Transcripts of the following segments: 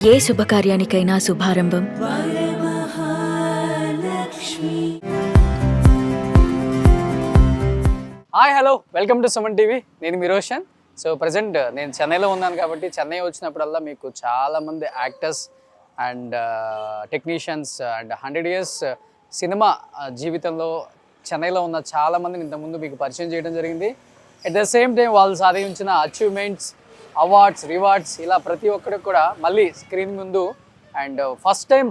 ఏ శుభకార్యానికైనా శుభారంభం hi hello welcome to Suman TV. నేను మీ రోషన్. సో ప్రజెంట్ నేను చెన్నైలో ఉన్నాను కాబట్టి చెన్నై వచ్చినప్పుడల్లా మీకు చాలామంది actors and technicians and 100 years cinema జీవితంలో చెన్నైలో ఉన్న చాలామందిని ఇంతకుముందు మీకు పరిచయం చేయడం జరిగింది. అట్ ద సేమ్ టైం వాళ్ళు సాధించిన అచీవ్మెంట్స్, అవార్డ్స్, రివార్డ్స్ ఇలా ప్రతి ఒక్కరికి కూడా మళ్ళీ స్క్రీన్ ముందు and first time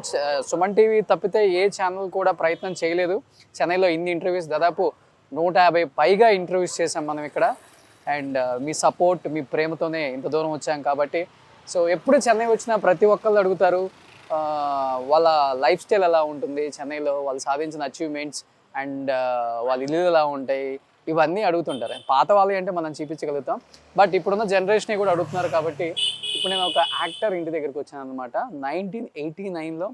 Suman TV తప్పితే ఏ ఛానల్ కూడా ప్రయత్నం చేయలేదు. చెన్నైలో ఇన్ని ఇంటర్వ్యూస్, దాదాపు 150 పైగా ఇంటర్వ్యూస్ చేసాం మనం ఇక్కడ. అండ్ మీ సపోర్ట్, మీ ప్రేమతోనే ఇంత దూరం వచ్చాం కాబట్టి సో ఎప్పుడు చెన్నై వచ్చినా ప్రతి ఒక్కళ్ళు అడుగుతారు వాళ్ళ లైఫ్ స్టైల్ ఎలా ఉంటుంది చెన్నైలో, వాళ్ళు సాధించిన అచీవ్మెంట్స్ అండ్ వాళ్ళ ఇల్లు ఎలా ఉంటాయి, ఇవన్నీ అడుగుతుంటారు. పాత వాళ్ళు అంటే మనం చూపించగలుగుతాం, బట్ ఇప్పుడున్న జనరేషన్ కూడా అడుగుతున్నారు కాబట్టి ఇప్పుడు నేను ఒక యాక్టర్ ఇంటి దగ్గరికి వచ్చాను అనమాట. 1989లో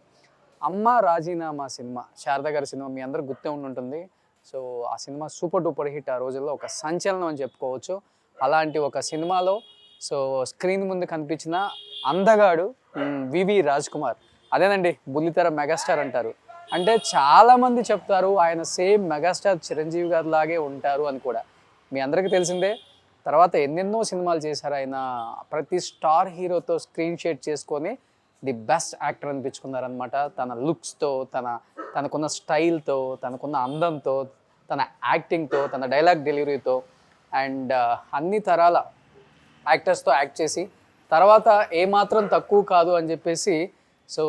అమ్మ రాజీనామా సినిమా, శారద గారి సినిమా మీ అందరూ గుర్తే ఉంటుంది. సో ఆ సినిమా సూపర్ డూపర్ హిట్, ఆ రోజుల్లో ఒక సంచలనం అని చెప్పుకోవచ్చు. అలాంటి ఒక సినిమాలో సో స్క్రీన్ ముందు కనిపించిన అందగాడు వివి రాజ్ కుమార్. అదేనండి బుల్లితెర మెగాస్టార్ అంటారు. అంటే చాలామంది చెప్తారు ఆయన సేమ్ మెగాస్టార్ చిరంజీవి గారి లాగే ఉంటారు అని కూడా. మీ అందరికీ తెలిసిందే. తర్వాత ఎన్నెన్నో సినిమాలు చేశారు ఆయన. ప్రతి స్టార్ హీరోతో స్క్రీన్ షేర్ చేసుకొని ది బెస్ట్ యాక్టర్ అనిపించుకున్నారనమాట. తన లుక్స్తో, తనకున్న స్టైల్తో, తనకున్న అందంతో, తన యాక్టింగ్తో, తన డైలాగ్ డెలివరీతో అండ్ అన్ని తరాల యాక్టర్స్తో యాక్ట్ చేసి తర్వాత ఏమాత్రం తక్కువ కాదు అని చెప్పేసి సో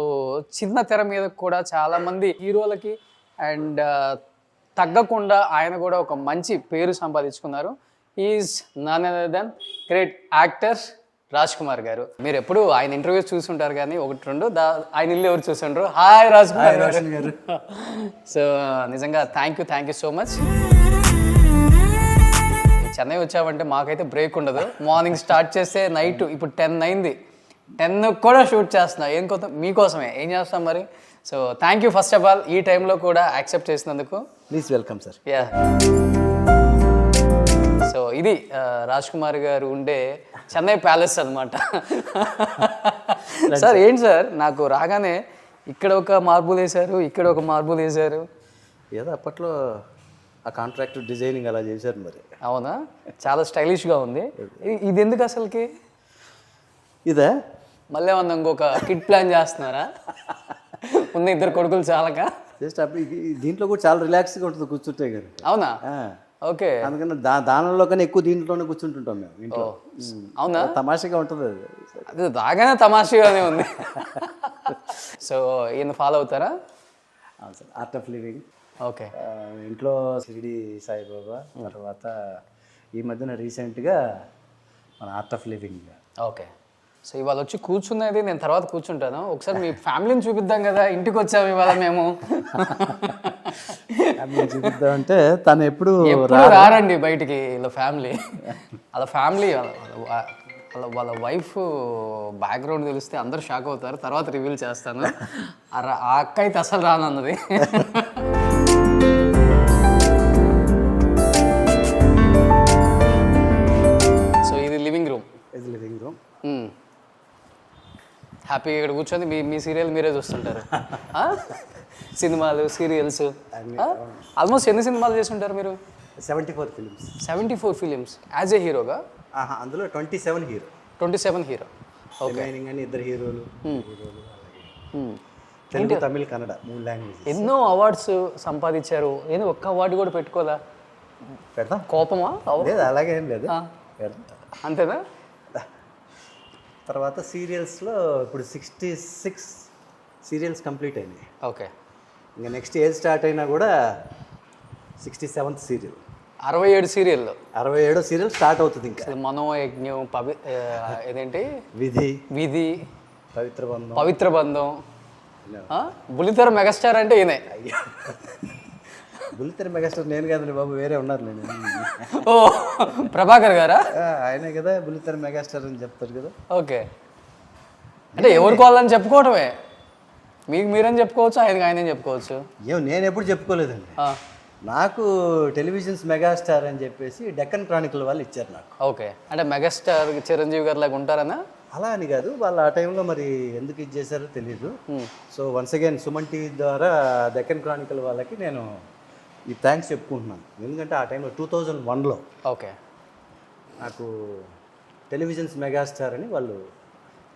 చిన్న తెర మీద కూడా చాలామంది హీరోలకి అండ్ తగ్గకుండా ఆయన కూడా ఒక మంచి పేరు సంపాదించుకున్నారు. Is none other than great actor Raj Kumar గారు. మీరు ఎప్పుడు ఆయన ఇంటర్వ్యూస్ చూసుంటారు కానీ ఒకటి రెండు ఆయన ఇల్లు ఎవరు చూసుంటారు. హాయ్ రాజ్ కుమార్ గారు. సో నిజంగా thank you so much. Chennai వచ్చామంటే మాకైతే బ్రేక్ ఉండదు. మార్నింగ్ స్టార్ట్ చేస్తే నైట్ ఇప్పుడు 10 అయింది, 10 కూడా షూట్ చేస్తున్నా. ఏం కొత్త మీకోసమే, ఏం చేస్తాం మరి. So thank you first of all ఈ టైంలో కూడా యాక్సెప్ట్ చేసినందుకు. Please welcome sir. Yeah, so ఇది రాజ్ కుమార్ గారు ఉండే చెన్నై ప్యాలెస్ అనమాట. సార్ ఏంటి సార్, నాకు రాగానే ఇక్కడ ఒక మార్బుల్ వేశారు, ఇక్కడ ఒక మార్బుల్ వేశారు. ఏదో అప్పట్లో ఆ కాంట్రాక్ట్ డిజైనింగ్ అలా చేశారు మరి. అవునా, చాలా స్టైలిష్గా ఉంది. ఇది ఎందుకు అసలుకి? ఇదే మళ్ళీ ఏమన్నా ఇంకొక కిట్ ప్లాన్ చేస్తున్నారా? ఉన్న 2 కొడుకులు చాలక జస్ట్ దీంట్లో కూడా చాలా రిలాక్స్గా ఉంటుంది కూర్చుంటే గారు. అవునా, ఓకే. అందుకని దానిలో కన్నా ఎక్కువ దీంట్లోనే కూర్చుంటుంటాం మేము ఇంట్లో. అవునా, తమాషగా ఉంటుంది అది రాగానే తమాషగానే ఉంది. సో ఈయన ఫాలో అవుతారా? అవును sir, art of living. Okay. ఇంట్లో షిరిడి సాయిబాబా, తర్వాత ఈ మధ్యన రీసెంట్గా మన art of living. Okay. So ఇవాళ వచ్చి కూర్చున్నది నేను తర్వాత కూర్చుంటాను. ఒకసారి మీ ఫ్యామిలీని చూపిద్దాం కదా, ఇంటికి వచ్చాము ఇవాళ మేము. చూపిద్దామంటే తను ఎప్పుడు రారండి బయటికి ఇలా ఫ్యామిలీ. అలా ఫ్యామిలీ వాళ్ళ వైఫ్ బ్యాక్గ్రౌండ్ తెలిస్తే అందరూ షాక్ అవుతారు. తర్వాత రివీల్ చేస్తాను. ఆ అక్క అయితే అసలు రానన్నది. సో ఇది లివింగ్ రూమ్. ఇది లివింగ్ రూమ్. హ్యాపీగా ఇక్కడ కూర్చొని మీ సీరియల్ మీరే చూస్తుంటారు. సినిమాలు, సీరియల్స్ ఆల్మోస్ట్ ఎన్ని సినిమాలు చేస్తుంటారు మీరు? 74 ఫిలిమ్స్. 74 ఫిలిమ్స్ యాజ్ ఏ హీరోగా? అందులో 27 హీరో. 27 హీరో. ఓకే. కానీ 2 హీరోలు. తెలుగు, తమిళ్, కన్నడ 3 లాంగ్వేజెస్. ఎన్నో అవార్డ్స్ సంపాదించారు. నేను ఒక్క అవార్డు కూడా పెట్టుకోదా? పెడతాం. కోపమా? లేదు, అలాగే ఏం లేదు. అంతేనా? తర్వాత సీరియల్స్లో ఇప్పుడు 66 సీరియల్స్ కంప్లీట్ అయినాయి. ఓకే. ఇంకా నెక్స్ట్ ఏజ్ స్టార్ట్ అయినా కూడా 67th సీరియల్. 67 సీరియల్లో 67వ సీరియల్ స్టార్ట్ అవుతుంది. ఇంకా మనోయజ్ఞం, ఏదేంటి, విధి, పవిత్ర బంధం. బుల్లితెర మెగాస్టార్ అంటే ఈయనే. బుల్లితెర మెగాస్టార్ నేను కదండి బాబు, వేరే ఉన్నారు. నేను ఓ ప్రభాకర్ గారా? ఆయనే కదా బుల్లితెర మెగాస్టార్ అని చెప్తారు కదా. ఓకే. అంటే ఎవరికి వాళ్ళని చెప్పుకోవటమే, మీకు మీరని చెప్పుకోవచ్చు, ఆయన చెప్పుకోవచ్చు. నేను ఎప్పుడు చెప్పుకోలేదండి. నాకు టెలివిజన్స్ మెగాస్టార్ అని చెప్పేసి డెక్కన్ క్రానికల్ వాళ్ళు ఇచ్చారు నాకు. ఓకే. అంటే మెగాస్టార్ చిరంజీవి గారు లాగా ఉంటారనా? అలా అని కాదు, వాళ్ళు ఆ టైంలో మరి ఎందుకు ఇది చేశారో తెలియదు. So once again Suman TV ద్వారా డెక్కన్ క్రానికల్ వాళ్ళకి నేను ఈ థ్యాంక్స్ చెప్పుకుంటున్నాను. ఎందుకంటే ఆ టైంలో 2001లో ఓకే నాకు టెలివిజన్స్ మెగాస్టార్ అని వాళ్ళు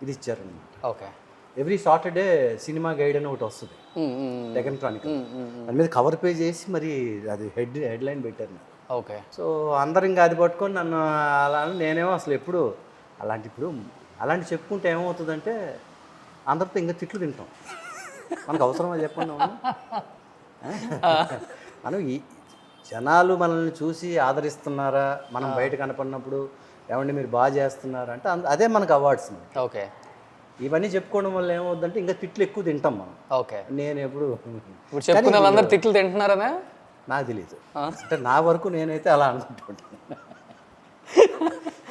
ఇది ఇచ్చారనమాట. Okay every Saturday cinema guide అని ఒకటి వస్తుంది డెక్కన్ క్రానికల్, దాని మీద కవర్ పేజ్ చేసి మరి అది హెడ్లైన్ పెట్టారు నాకు. ఓకే సో అందరు ఇంకా అది పట్టుకొని నన్ను అలా నేనేమో అసలు ఎప్పుడు అలాంటి చెప్పుకుంటే ఏమవుతుందంటే అందరితో ఇంకా తిట్లు తింటాం. మనకు అవసరమా చెప్పండి. మనం ఈ జనాలు మనల్ని చూసి ఆదరిస్తున్నారా, మనం బయట కనపడినప్పుడు ఏమండి మీరు బాగా చేస్తున్నారా అంటే అదే మనకు అవార్డ్స్. ఓకే ఇవన్నీ చెప్పుకోవడం వల్ల ఏమవుతుందంటే ఇంకా తిట్లు ఎక్కువ తింటాం మనం. ఓకే నేను ఎప్పుడు ఇప్పుడు చెప్పుకున్న వాళ్ళందరూ తిట్లు తింటున్నారనే నాకు తెలియదు, అంటే నా వరకు నేనైతే అలా అనుకుంటుంటాను.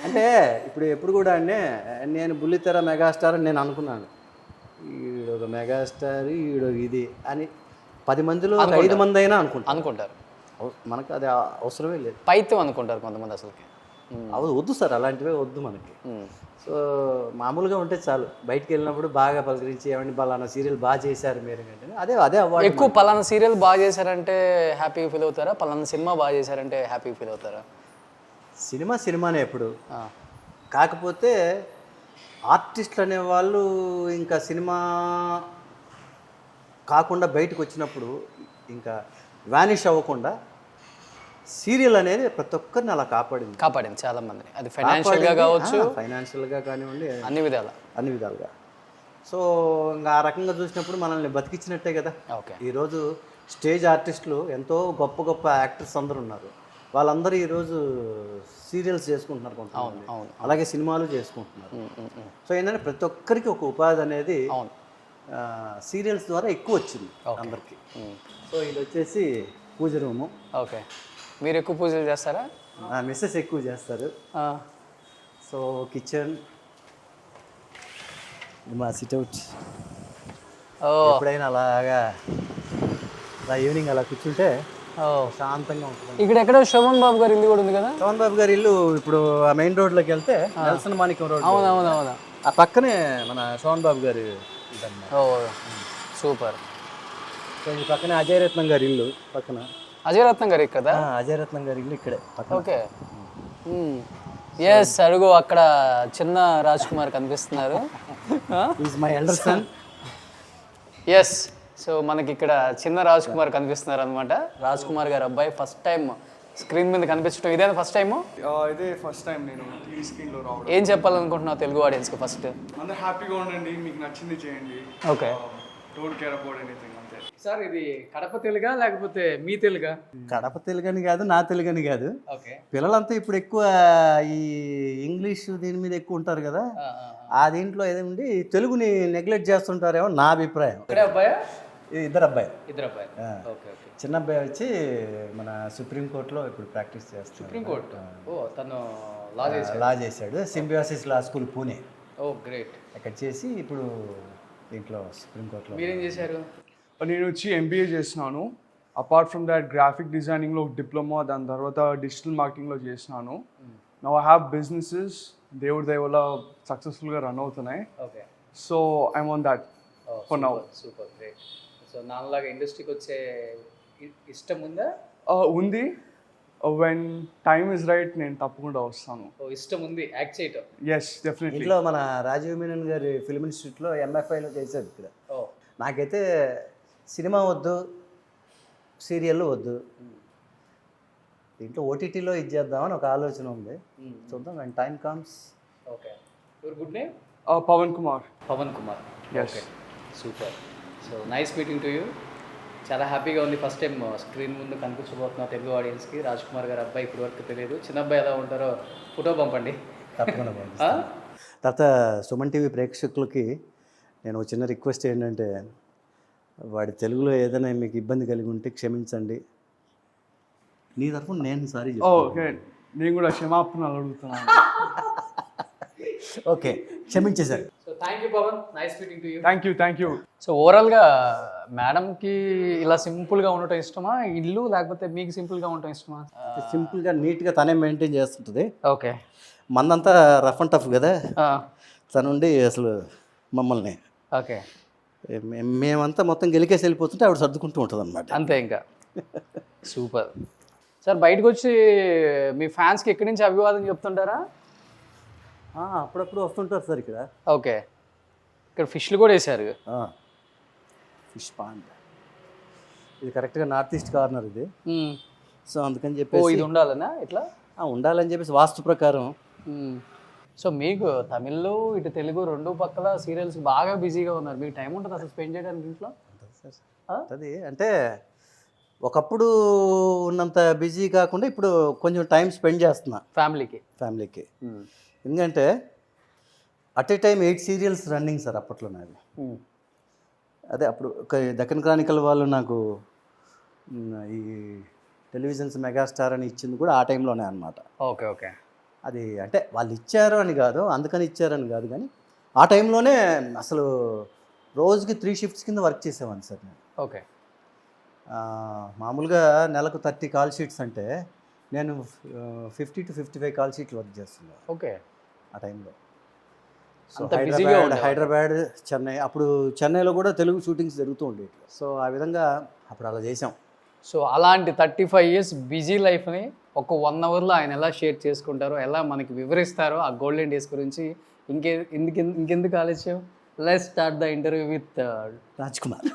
అంటే ఇప్పుడు ఎప్పుడు కూడా నేను బుల్లితెర మెగాస్టార్ అని నేను అనుకున్నాను, ఈడొక మెగాస్టార్ ఈడొక ఇది అని 10 మందిలో 5 మంది అయినా అనుకుంటారు. మనకు అది అవసరమే లేదు. పైత్యం అనుకుంటారు కొంతమంది అసలుకి. వద్దు సార్, అలాంటివే వద్దు మనకి. సో మామూలుగా ఉంటే చాలు. బయటికి వెళ్ళినప్పుడు బాగా పలకరించి ఏమండి పలానా సీరియల్ బాగా చేశారు మీరు అంటే అదే అవార్డు. ఎక్కువ పలానా సీరియల్ బాగా చేశారంటే హ్యాపీగా ఫీల్ అవుతారా, పలానా సినిమా బాగా చేశారంటే హ్యాపీగా ఫీల్ అవుతారా? సినిమానే ఎప్పుడు. కాకపోతే ఆర్టిస్టులు అనేవాళ్ళు ఇంకా సినిమా కాకుండా బయటకు వచ్చినప్పుడు ఇంకా వానిష్ అవ్వకుండా సీరియల్ అనేది ప్రతి ఒక్కరిని అలా కాపాడింది చాలా మందిని. అది ఫైనాన్షియల్గా కావచ్చు, ఫైనాన్షియల్గా కానివ్వండి, అన్ని విధాలుగా. సో ఇంకా ఆ రకంగా చూసినప్పుడు మనల్ని బతికించినట్టే కదా. ఈరోజు స్టేజ్ ఆర్టిస్టులు ఎంతో గొప్ప యాక్టర్స్ అందరూ ఉన్నారు. వాళ్ళందరూ ఈరోజు సీరియల్స్ చేసుకుంటున్నారు కొంతమంది, అలాగే సినిమాలు చేసుకుంటున్నారు. సో ఏంటంటే ప్రతి ఒక్కరికి ఒక ఉపాధి అనేది సీరియల్స్ ద్వారా ఎక్కువ వచ్చింది అందరికి. సో ఇది వచ్చేసి పూజ రూము. ఓకే, మీరు ఎక్కువ పూజలు చేస్తారా? మిస్సెస్ ఎక్కువ చేస్తారు. సో కిచెన్, మా సిట్అవుట్. ఎప్పుడైనా అలాగా ఈవినింగ్ అలా కూర్చుంటే శాంతంగా ఉంటుంది. ఇక్కడ ఎక్కడో శోభన్ బాబు గారి ఇల్లు కూడా ఉంది కదా. శోభన్ బాబు గారి ఇల్లు ఇప్పుడు ఆ మెయిన్ రోడ్లోకి వెళ్తే నెల్సన్ మాణిక్యం రోడ్. అవునవునవును, ఆ పక్కనే మన శోభన్ బాబు గారి. సూపర్. సో ఈ పక్కనే అజయ్ రత్నం గారి ఇల్లు పక్కన. అజయ్ రత్నం గారి కదా? అజయ్ రత్నం గారి ఇల్లు ఇక్కడే. Okay, yes. అడుగు అక్కడ చిన్న రాజ్ కుమార్ కనిపిస్తున్నారు. Is my elder son. Yes. So మనకి ఇక్కడ చిన్న రాజ్ కుమార్ కనిపిస్తున్నారు అనమాట. రాజ్ కుమార్ గారు అబ్బాయి ఫస్ట్ టైం స్క్రీన్ మీద కనిపించడం ఇదే ఫస్ట్ టైము? ఇదే ఫస్ట్ టైం నేను టీవీ స్క్రీన్లో రావడం. ఏం చెప్పాలనుకుంటున్నావు తెలుగు ఆడియన్స్కి? ఫస్ట్ అందరూ హ్యాపీగా ఉండండి, మీకు నచ్చింది చేయండి. Okay, don't care about anything, అంతే. సార్ ఇది కడప తెలుగా లేకపోతే మీ తెలుగా? కడప తెలుగని కాదు, నా తెలుగని కాదు. ఓకే, పిల్లలంతా ఇప్పుడు ఎక్కువ ఈ ఇంగ్లీష్ దీని మీద ఎక్కువ ఉంటారు కదా. ఆ దీంట్లో ఏదండి తెలుగుని నెగ్లెక్ట్ చేస్తుంటారేమో నా అభిప్రాయం. అబ్బాయి ఇద్దరు అబ్బాయి. ఓకే. చిన్న అబ్బాయి వచ్చి మన సుప్రీంకోర్టులో ఇప్పుడు ప్రాక్టీస్ చేస్తాడు. సుప్రీంకోర్టు? తను లా చేశాడు. సింబియోసిస్ లా స్కూల్ పూణే. గ్రేట్. అక్కడ చేసి ఇప్పుడు దీంట్లో సుప్రీంకోర్టులో. మీరేం చేశారు? నేను వచ్చి ఎంబీఏ చేసినాను. అపార్ట్ ఫ్రమ్ దాట్ గ్రాఫిక్ డిజైనింగ్లో డిప్లొమా, దాని తర్వాత డిజిటల్ మార్కెటింగ్లో చేసినాను. నౌ ఐ హ్యావ్ బిజినెసెస్, దేవుడి దయ వల్ల సక్సెస్ఫుల్గా రన్ అవుతున్నాయి. Okay, so I'm on that for now. Super, great. So నాలాగా ఇండస్ట్రీకి వచ్చే ఇష్టం ఉందా? ఉంది. వెన్ టైమ్ ఇస్ రైట్ నేను తప్పకుండా వస్తాను. ఇష్టం ఉంది యాక్ట్ చేయటం? Yes, definitely. ఇంట్లో మన రాజీవ్ మీనన్ గారి ఫిల్మ్ ఇన్స్టిట్యూట్లో ఎంఎఫ్ఐలో చేశాడు ఇక్కడ. నాకైతే సినిమా వద్దు, సీరియల్ వద్దు, దీంట్లో ఓటీటీలో ఇది చేద్దామని ఒక ఆలోచన ఉంది. చూద్దాం when time comes. Okay, your good name? Pavan Kumar. Okay, super. So nice meeting to you. చాలా హ్యాపీగా ఉంది. ఫస్ట్ టైం స్క్రీన్ ముందు కనిపించబోతున్నా తెలుగు ఆడియన్స్కి. రాజ్ కుమార్ గారు అబ్బాయి ఇప్పటి వరకు తెలియదు. చిన్న అబ్బాయి ఎలా ఉంటారో ఫోటో పంపండి తప్పకుండా. తర్వాత సుమన్ టీవీ ప్రేక్షకులకి నేను ఒక చిన్న రిక్వెస్ట్ ఏంటంటే, వాడి తెలుగులో ఏదైనా మీకు ఇబ్బంది కలిగి ఉంటే క్షమించండి. నీ తరఫున నేను సారీ ఓకే, నేను కూడా క్షమాపణలు అడుగుతున్నాను. ఓకే, క్షమించేశారు. So thank you Pavan, nice meeting to you. Thank you. So ఓవరాల్గా మేడంకి ఇలా సింపుల్గా ఉండటం ఇష్టమా ఇల్లు, లేకపోతే మీకు సింపుల్గా ఉండటం ఇష్టమా? సింపుల్గా నీట్గా తనే మెయింటైన్ చేస్తుంటుంది. ఓకే, మందంతా రఫ్ అండ్ టఫ్ కదా. తనుండి అసలు మమ్మల్ని ఓకే, మేమంతా మొత్తం గెలికేసి వెళ్ళిపోతుంటే ఆవిడ సర్దుకుంటూ ఉంటుంది అనమాట. అంతే ఇంకా. Super sir. బయటకు వచ్చి మీ ఫ్యాన్స్కి ఎక్కడి నుంచి అభివాదం చెప్తుంటారా? అప్పుడప్పుడు వస్తుంటారు సార్ ఇక్కడ. ఓకే, ఇక్కడ ఫిష్లు కూడా వేసారు. ఫిష్ పాండ్ ఇది కరెక్ట్గా నార్త్ ఈస్ట్ కార్నర్ ఇది. సో అందుకని ఓ, చెప్పేసి ఇది ఉండాలనా ఇట్లా? ఉండాలని చెప్పేసి వాస్తు ప్రకారం. సో మీకు తమిళ్లో ఇటు తెలుగు రెండు పక్కల సీరియల్స్ బాగా బిజీగా ఉన్నారు. మీకు టైం ఉంటుంది అసలు స్పెండ్ చేయడానికి ఇంట్లో? అది అంటే ఒకప్పుడు ఉన్నంత బిజీ కాకుండా ఇప్పుడు కొంచెం టైం స్పెండ్ చేస్తున్నా ఫ్యామిలీకి. ఎందుకంటే at a time 8 serials running sir అప్పట్లో నాది. అదే అప్పుడు దక్కన్ క్రానికల్ వాళ్ళు నాకు ఈ టెలివిజన్స్ మెగాస్టార్ అని ఇచ్చింది కూడా ఆ టైంలోనే అనమాట. Okay okay. అది అంటే వాళ్ళు ఇచ్చారు అని కాదు, అందుకని ఇచ్చారని కాదు, కానీ ఆ టైంలోనే అసలు రోజుకి 3 షిఫ్ట్స్ కింద వర్క్ చేసేవాడిని సార్ నేను. ఓకే. మామూలుగా నెలకు 30 కాల్ షీట్స్ అంటే నేను 50 to 55 కాల్ షీట్లు వర్క్ చేస్తున్నాను. ఓకే. ఆ టైంలో సో హైదరాబాద్, చెన్నై, అప్పుడు చెన్నైలో కూడా తెలుగు షూటింగ్స్ జరుగుతూ ఉండేవి. సో ఆ విధంగా అప్పుడు అలా చేసాం. సో అలాంటి 35 years బిజీ లైఫ్ని ఒక 1 hourలో ఆయన ఎలా షేర్ చేసుకుంటారో, ఎలా మనకి వివరిస్తారో ఆ గోల్డెన్ డేస్ గురించి ఇంకెందుకు ఆలస్యం? Let's start the interview with Raj Kumar.